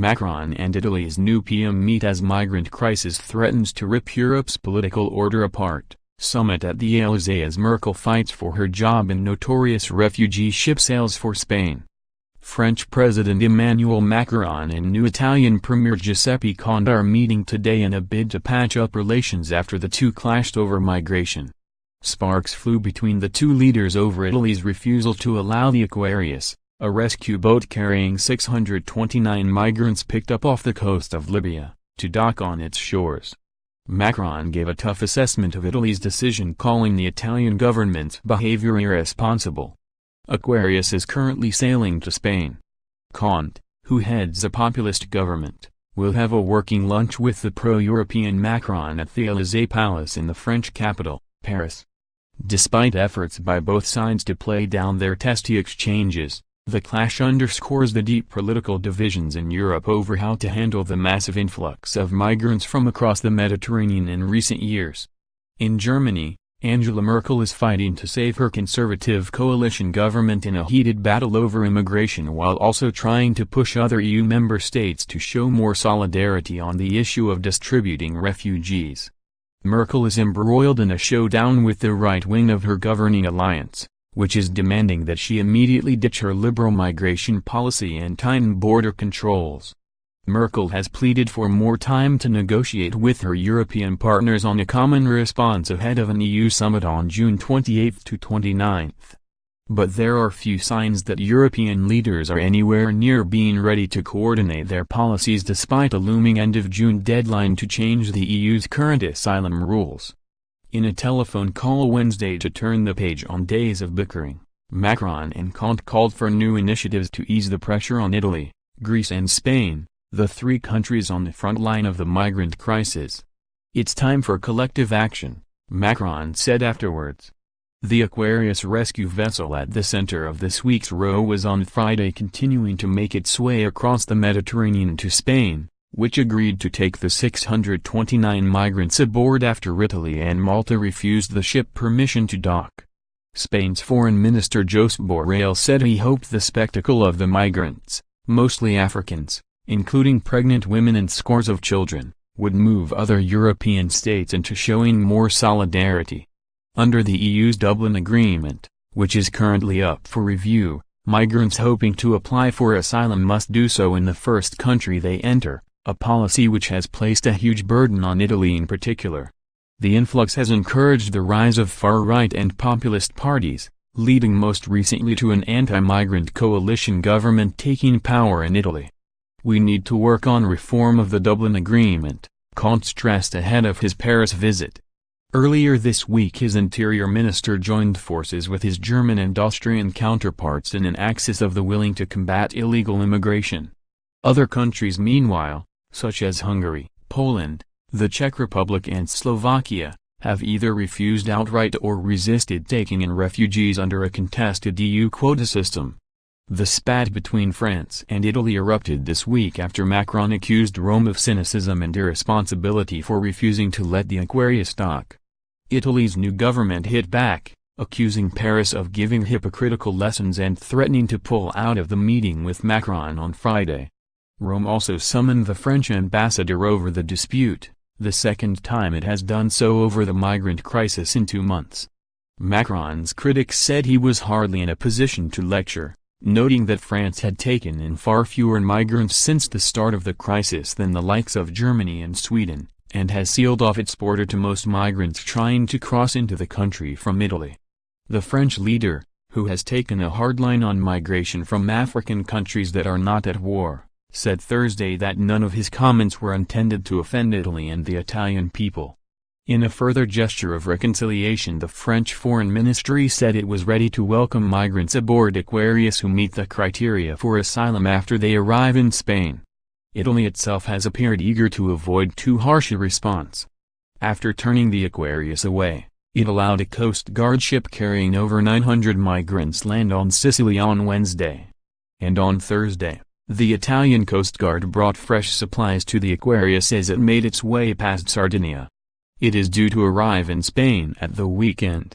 Macron and Italy's new PM meet as migrant crisis threatens to rip Europe's political order apart. Summit at the Elysee as Merkel fights for her job and notorious refugee ship sails for Spain. French President Emmanuel Macron and new Italian Premier Giuseppe Conte are meeting today in a bid to patch up relations after the two clashed over migration. Sparks flew between the two leaders over Italy's refusal to allow the Aquarius, a rescue boat carrying 629 migrants picked up off the coast of Libya, to dock on its shores. Macron gave a tough assessment of Italy's decision, calling the Italian government's behavior irresponsible. Aquarius is currently sailing to Spain. Conte, who heads a populist government, will have a working lunch with the pro-European Macron at the Elysee Palace in the French capital, Paris. Despite efforts by both sides to play down their testy exchanges, the clash underscores the deep political divisions in Europe over how to handle the massive influx of migrants from across the Mediterranean in recent years. In Germany, Angela Merkel is fighting to save her conservative coalition government in a heated battle over immigration, while also trying to push other EU member states to show more solidarity on the issue of distributing refugees. Merkel is embroiled in a showdown with the right wing of her governing alliance, which is demanding that she immediately ditch her liberal migration policy and tighten border controls. Merkel has pleaded for more time to negotiate with her European partners on a common response ahead of an EU summit on June 28 to 29. But there are few signs that European leaders are anywhere near being ready to coordinate their policies despite a looming end-of-June deadline to change the EU's current asylum rules. In a telephone call Wednesday to turn the page on days of bickering, Macron and Conte called for new initiatives to ease the pressure on Italy, Greece and Spain, the three countries on the front line of the migrant crisis. "It's time for collective action," Macron said afterwards. The Aquarius rescue vessel at the center of this week's row was on Friday continuing to make its way across the Mediterranean to Spain, which agreed to take the 629 migrants aboard after Italy and Malta refused the ship permission to dock. Spain's Foreign Minister Josep Borrell said he hoped the spectacle of the migrants, mostly Africans, including pregnant women and scores of children, would move other European states into showing more solidarity. Under the EU's Dublin Agreement, which is currently up for review, migrants hoping to apply for asylum must do so in the first country they enter, a policy which has placed a huge burden on Italy in particular. The influx has encouraged the rise of far-right and populist parties, leading most recently to an anti-migrant coalition government taking power in Italy. "We need to work on reform of the Dublin Agreement," Conte stressed ahead of his Paris visit. Earlier this week his interior minister joined forces with his German and Austrian counterparts in an axis of the willing to combat illegal immigration. Other countries meanwhile, such as Hungary, Poland, the Czech Republic and Slovakia, have either refused outright or resisted taking in refugees under a contested EU quota system. The spat between France and Italy erupted this week after Macron accused Rome of cynicism and irresponsibility for refusing to let the Aquarius dock. Italy's new government hit back, accusing Paris of giving hypocritical lessons and threatening to pull out of the meeting with Macron on Friday. Rome also summoned the French ambassador over the dispute, the second time it has done so over the migrant crisis in 2 months. Macron's critics said he was hardly in a position to lecture, noting that France had taken in far fewer migrants since the start of the crisis than the likes of Germany and Sweden, and has sealed off its border to most migrants trying to cross into the country from Italy. The French leader, who has taken a hard line on migration from African countries that are not at war, said Thursday that none of his comments were intended to offend Italy and the Italian people. In a further gesture of reconciliation, the French Foreign Ministry said it was ready to welcome migrants aboard Aquarius who meet the criteria for asylum after they arrive in Spain. Italy itself has appeared eager to avoid too harsh a response. After turning the Aquarius away, it allowed a Coast Guard ship carrying over 900 migrants land on Sicily on Wednesday. And on Thursday, the Italian Coast Guard brought fresh supplies to the Aquarius as it made its way past Sardinia. It is due to arrive in Spain at the weekend.